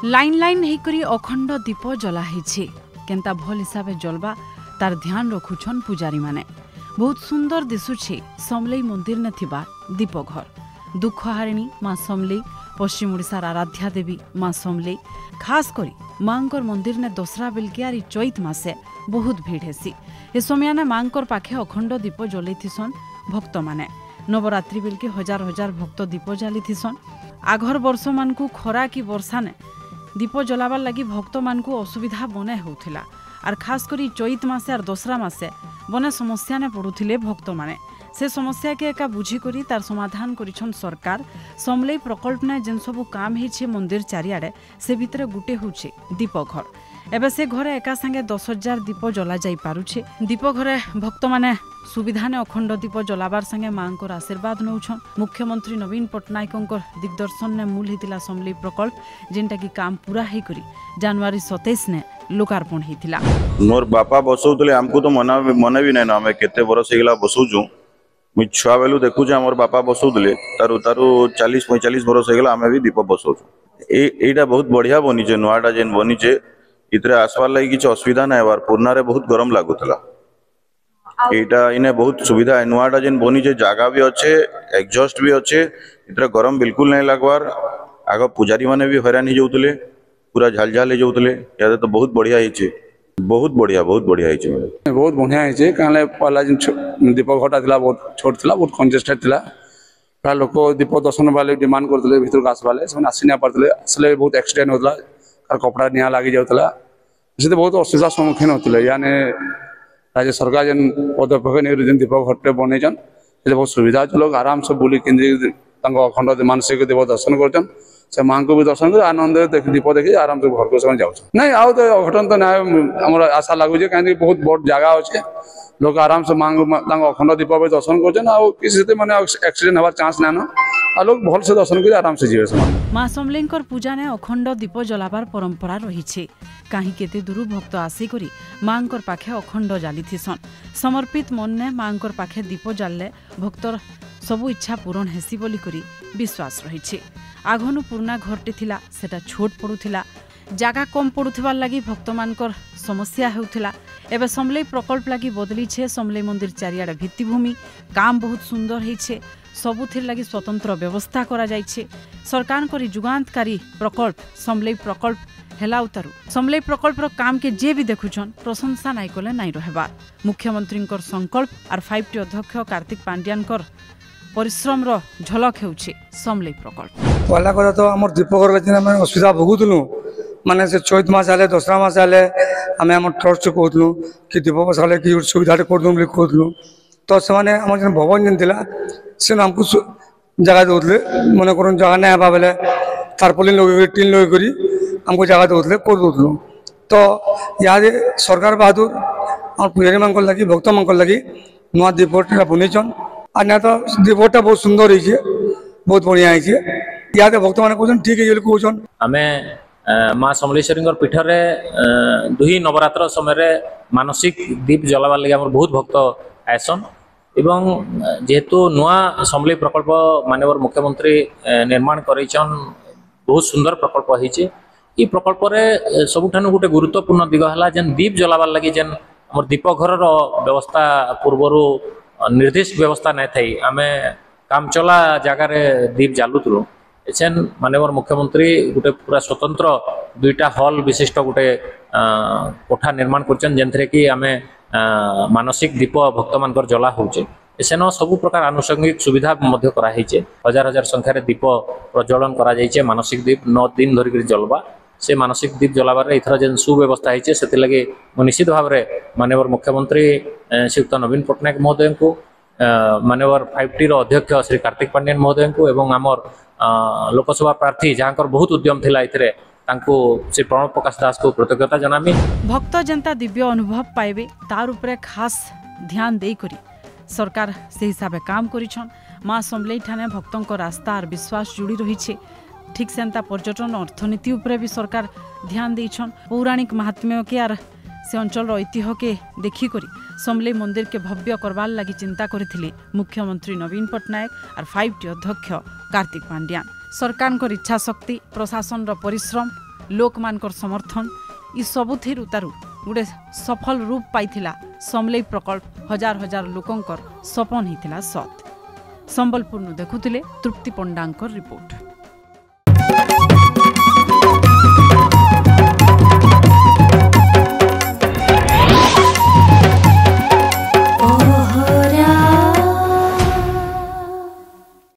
Line line होकर अखंड दीप जला केंता भल हिसाब जलवा तार ध्यान रखुछन पुजारी माने। बहुत सुंदर दिशुछे समलेई मंदिर ने थिबा दीपघर। दुखहारिणी मां समलेई, पश्चिम ओडिशार आराध्या देवी मां समलेई। खास करी मांकर मंदिर ने दसरा बेलके आरी चैत मासे बहुत भीड़ हेसी। ए समय ने मांकर पाखे अखंड दीप जलैथिसन भक्त माने। नवरात्रि बेलके हजार हजार भक्त दीप जालीथिसन। आघर वर्ष मानकु खरा की वर्षा ने दीप जलाबार लगी भक्त मानकु असुविधा बने होउथिला। आर खास करी चैत मासे आर दसरा मासे बने समस्या ने पड़ुथिले भक्त माने। से समस्या के एका बुझी करी तार समाधान करिछन सरकार। समलेई प्रकल्प ने जेन सबु काम हेछे मंदिर चारियाडे से भितरे गुटे होउछे दीपघर। एबे से घरे एका संगे 10,000 दीप जला जाई पारुछे। दीप घरे भक्त माने सुविधा ने अखंड दीप जलाबार संगे मांकर आशीर्वाद नौछन। मुख्यमंत्री नवीन पट्टनायक दिग्दर्शन ने मूल हितिला समलेई प्रकल्प जेनटा की काम पूरा हे करी जनवरी 27 ने लोकार्पण हेतिला। मोर बापा बसौतले हमको तो मने भी नहीं हमें केते बरस हेगला बसौछु। मु छुआ बेलू देखुचे हमर बापा बसौतले तारु 40-45 बरस हेगला हमें भी दीप बसौछु। एटा बहुत बढ़िया बनीचे नुआटा जेन बनीचे इतरे आसबार लगी किसी असुविधा ना बार पुरना रे बहुत गरम लागुतला। एटा इने बहुत सुविधा है नुआटा जेन बनीचे जागा भी अच्छे एग्जॉस्ट भी अच्छे इतरे गरम बिल्कुल नहीं लगवार। आग पुजारी माने भी हैरान हो जाउतले पूरा झाल झाल हो जाउतले। या तो बहुत बढ़िया हिचे बहुत बढ़िया हिचे बहुत बढ़िया हिचे काले पहला जिन दीप घटा थिला बहुत छोट थिला बहुत कंजेस्टेड थिला। प्रा लोक दीप दर्शन वाले डिमांड करथले भीतर का आसबाले से आसी ना पारथले असले बहुत एक्सीडेंट होतला और कपड़ा निया लागी जाउतला। से बहुत असुविधा सम्मुखीन होतले। यानी राज्य सरकार जेन पदक्षेप ने जेन दीप घटे बनैछन से बहुत सुविधा है। लोग आराम से बुली केंद्र अखंड मानसिक देव दर्शन करछन से मां को भी दर्शन कर आनंद दीप देखी आराम से घर को से जाउछ। नहीं आउ तो अघटन तो ना हमर आशा लागु जे काहे बहुत बड़ जगह अछि लोग आराम से मां अखंड दीप दर्शन करछन आ किसी से माने एक्सीडेंट होबार चांस ना आ लोग भल से दर्शन कर आराम से जीवे समान। मां समलेईंकर पूजा ने अखंड दीप जलाबार परंपरा रहिछे। काहे केते दूर भक्त आसी करी मांकर पाखे अखंड जालीथिसन। समर्पित मन ने मांकर पाखे दीप जालले भक्तर सबु इच्छा पूरण हेसी बोली करी विश्वास रहिछे। आघनु पुरना घरटे थिला सेटा छोट पड़ुथिला जागा कम पड़ुथिबार लागि भक्त मानकर समस्या हेउथिला। एबे समलेई प्रकल्प लागि बदली छे। समलेई मंदिर चारियाडे भित्तिभूमि काम बहुत सुंदर हेइछे। सबुथिर लागि स्वतंत्र व्यवस्था करा जाइछे। सरकार करी जुगांतकारी प्रकल्प समलेई प्रकल्प हेला उतारू समलेई प्रकल्प रो काम के जे भी देखुछन प्रशंसा नाइ कले नाइ रहबार। मुख्यमंत्रींकर संकल्प आर 5T अध्यक्ष कार्तिक पांड्यानकर परिश्रम रो झलक हेउछे समलेई प्रकल्प। पहला कथा तो हमर दीपघर लेकिन मैं असुविधा भोगुतलु माने से चैत मास आले दसरा मास आले हमें हमर ट्रस्ट से कहतलु कि दीप बसाले की सुविधा कर दूं बोली कहतलु तो से माने हमर जन भवन जन दिला से हमको जगह दोतले मने करन जगह नै आबा बेले तारपोलिन लोग टीन लोग करी हमको जगह दोतले कर दोतलु। तो याद सरकार बहादुर और पुजारी मानकर लगी भक्त मानकर लगी नुआ दीपटा बनेछन आ ना तो दीपटा बहुत सुंदर हिचे बहुत बढ़िया हिचे। याद भक्त मान कहछन ठीक है कहछन। हमें माँ समलेश्वरी पीठरे दुही नवरात्र समय मानसिक दीप जलाबार लगे बहुत भक्त आयसन एवं जेहेतु नुआ समलेई प्रकल्प माननीय मुख्यमंत्री निर्माण करछन बहुत सुंदर प्रकल्प होइछे। ई प्रकल्प रे सबुठानु गोटे गुरुत्वपूर्ण दिग हला जेन दीप जलाबार लगी जेन हमर दीपघर रो व्यवस्था पूर्वरु निर्दिष्ट व्यवस्था नै थाई आमे काम चला जगह रे दीप जालुतलु। एछन माननीय मुख्यमंत्री गोटे पूरा स्वतंत्र 2टा हॉल विशिष्ट गोटे कोठा निर्माण करछन जेनथरे कि आमे मानसिक दीप भक्त मानकर जला होचे। एसेन सब प्रकार आनुषंगिक सुविधा मध्य करा हिचे। हजार हजार संख्या रे दीप प्रज्वलन करा जाइछे। मानसिक दीप 9 दिन धरि कर जलबा से मानसिक दीप जलाबार इथर जेन सुव्यवस्था हिचे सेति लगे निश्चित भाव रे माननीय मुख्यमंत्री श्रीयुक्त नवीन पट्टनायक महोदय को माननीय 5T रो अध्यक्ष श्री कार्तिक पांड्यान महोदय को एवं आमर लोकसभा प्रार्थी जहाँकर बहुत उद्यम थिला इथरे तांको श्री प्रणव प्रकाश दास को कृतज्ञता जनामी। भक्त जनता दिव्य अनुभव पाइबे तार उपरे खास ध्यान दे करी सरकार से हिसाब काम करिछन। मां समलेई ठाने भक्तों को रास्ता और विश्वास जुड़ी रही। ठीक सेंता पर्यटन अर्थनीति उपरे भी सरकार ध्यान देछन। पौराणिक महात्म्य के आर से अंचल ऐतिह्य के देखी करी समलेई मंदिर के भव्य करवार लगी चिंता करथिले मुख्यमंत्री नवीन पट्टनायक और 5T अध्यक्ष कार्तिक पांड्यान। सरकार इच्छा शक्ति प्रशासन परिश्रम लोकमानकर समर्थन इ सबुथिर उतारू गोटे सफल रूप पाइथिला समलेई प्रकल्प हजार हजार लोकंकर सपन हिथिला सत। संबलपुर देखुथिले तृप्ति पंडांकर रिपोर्ट।